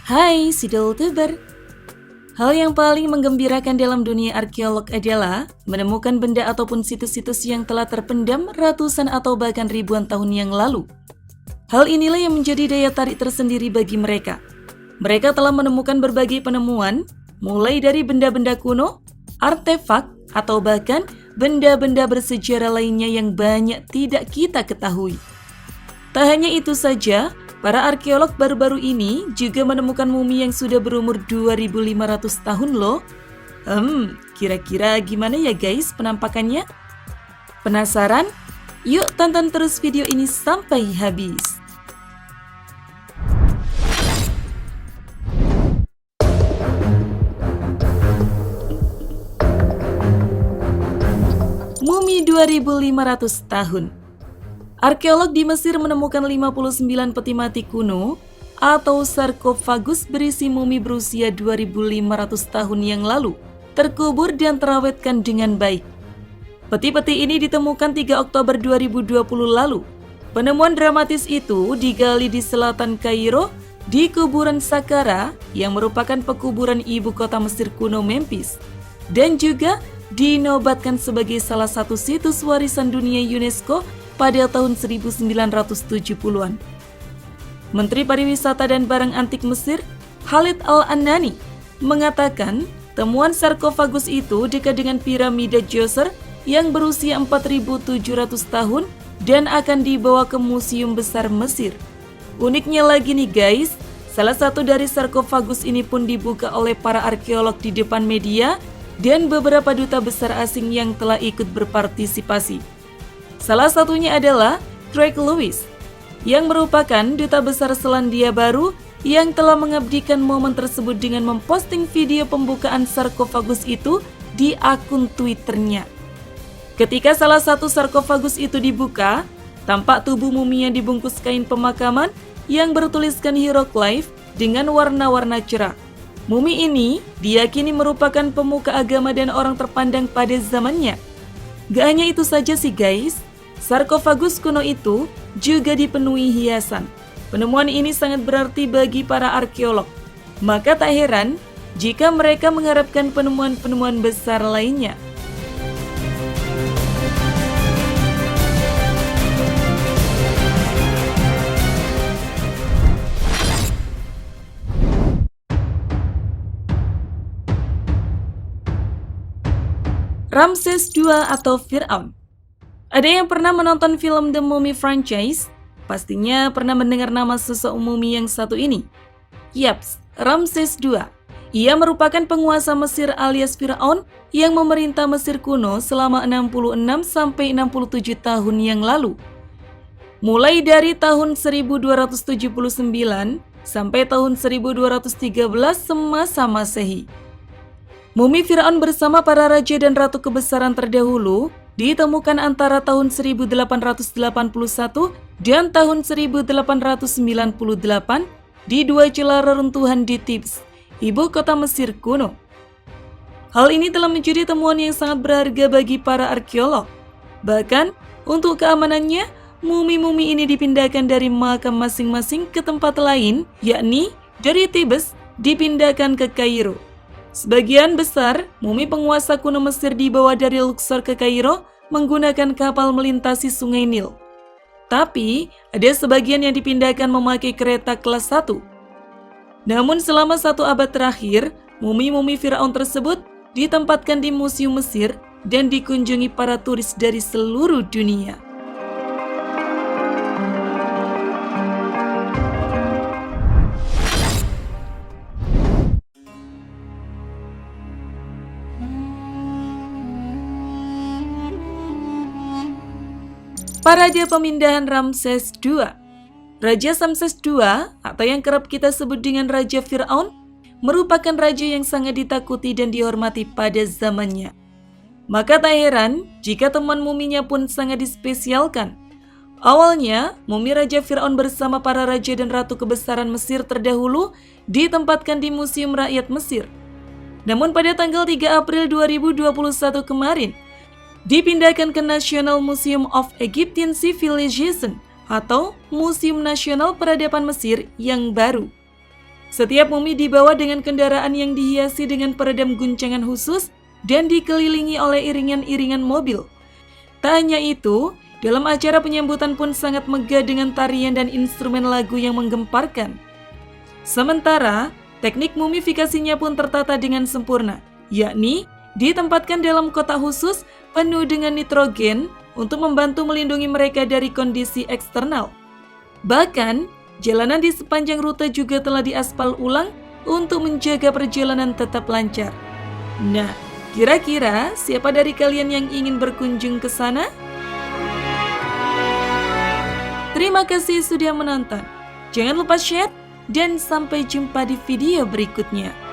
Hai Sidoltuber. Hal yang paling menggembirakan dalam dunia arkeolog adalah menemukan benda ataupun situs-situs yang telah terpendam ratusan atau bahkan ribuan tahun yang lalu. Hal inilah yang menjadi daya tarik tersendiri bagi mereka. Mereka telah menemukan berbagai penemuan, mulai dari benda-benda kuno, artefak, atau bahkan benda-benda bersejarah lainnya yang banyak tidak kita ketahui. Tak hanya itu saja, para arkeolog baru-baru ini juga menemukan mumi yang sudah berumur 2500 tahun loh. Kira-kira gimana ya guys penampakannya? Penasaran? Yuk tonton terus video ini sampai habis. Mumi 2500 tahun. Arkeolog di Mesir menemukan 59 peti mati kuno atau sarkofagus berisi mumi berusia 2500 tahun yang lalu, terkubur dan terawetkan dengan baik. Peti-peti ini ditemukan 3 Oktober 2020 lalu. Penemuan dramatis itu digali di selatan Kairo, di kuburan Saqqara yang merupakan pekuburan ibu kota Mesir kuno Memphis, dan juga dinobatkan sebagai salah satu situs warisan dunia UNESCO pada tahun 1970-an. Menteri Pariwisata dan Barang Antik Mesir, Khalid Al-Anani, mengatakan temuan sarkofagus itu dekat dengan piramida Djoser yang berusia 4.700 tahun dan akan dibawa ke Museum Besar Mesir. Uniknya lagi nih guys, salah satu dari sarkofagus ini pun dibuka oleh para arkeolog di depan media dan beberapa duta besar asing yang telah ikut berpartisipasi. Salah satunya adalah Craig Lewis, yang merupakan duta besar Selandia Baru yang telah mengabdikan momen tersebut dengan memposting video pembukaan sarkofagus itu di akun Twitternya. Ketika salah satu sarkofagus itu dibuka, tampak tubuh mumi yang dibungkus kain pemakaman yang bertuliskan hieroglif dengan warna-warna cerah. Mumi ini diyakini merupakan pemuka agama dan orang terpandang pada zamannya. Gak hanya itu saja sih guys, sarkofagus kuno itu juga dipenuhi hiasan. Penemuan ini sangat berarti bagi para arkeolog. Maka tak heran jika mereka mengharapkan penemuan-penemuan besar lainnya. Ramses II atau Fir'aun. Ada yang pernah menonton film The Mummy franchise? Pastinya pernah mendengar nama sosok mumi yang satu ini. Yaps, Ramses II. Ia merupakan penguasa Mesir alias Fir'aun yang memerintah Mesir kuno selama 66-67 tahun yang lalu. Mulai dari tahun 1279 sampai tahun 1213 semasa Masehi. Mumi Fir'aun bersama para raja dan ratu kebesaran terdahulu ditemukan antara tahun 1881 dan tahun 1898 di dua celah reruntuhan di Thebes, ibu kota Mesir kuno. Hal ini telah menjadi temuan yang sangat berharga bagi para arkeolog. Bahkan, untuk keamanannya, mumi-mumi ini dipindahkan dari makam masing-masing ke tempat lain, yakni dari Thebes dipindahkan ke Kairo. Sebagian besar mumi penguasa kuno Mesir dibawa dari Luxor ke Kairo menggunakan kapal melintasi sungai Nil. Tapi, ada sebagian yang dipindahkan memakai kereta kelas 1. Namun selama 1 abad terakhir, mumi-mumi Fir'aun tersebut ditempatkan di Museum Mesir dan dikunjungi para turis dari seluruh dunia. Parade pemindahan Ramses II. Raja Ramses II atau yang kerap kita sebut dengan Raja Fir'aun merupakan raja yang sangat ditakuti dan dihormati pada zamannya. Maka tak heran jika temuan muminya pun sangat dispesialkan. Awalnya, mumi Raja Fir'aun bersama para raja dan ratu kebesaran Mesir terdahulu ditempatkan di Museum Rakyat Mesir. Namun pada tanggal 3 April 2021 kemarin, dipindahkan ke National Museum of Egyptian Civilization atau Museum Nasional Peradaban Mesir yang baru. Setiap mumi dibawa dengan kendaraan yang dihiasi dengan peredam guncangan khusus dan dikelilingi oleh iringan-iringan mobil. Tak hanya itu, dalam acara penyambutan pun sangat megah dengan tarian dan instrumen lagu yang menggemparkan. Sementara, teknik mumifikasinya pun tertata dengan sempurna, yakni ditempatkan dalam kotak khusus penuh dengan nitrogen untuk membantu melindungi mereka dari kondisi eksternal. Bahkan, jalanan di sepanjang rute juga telah diaspal ulang untuk menjaga perjalanan tetap lancar. Nah, kira-kira siapa dari kalian yang ingin berkunjung ke sana? Terima kasih sudah menonton. Jangan lupa share dan sampai jumpa di video berikutnya.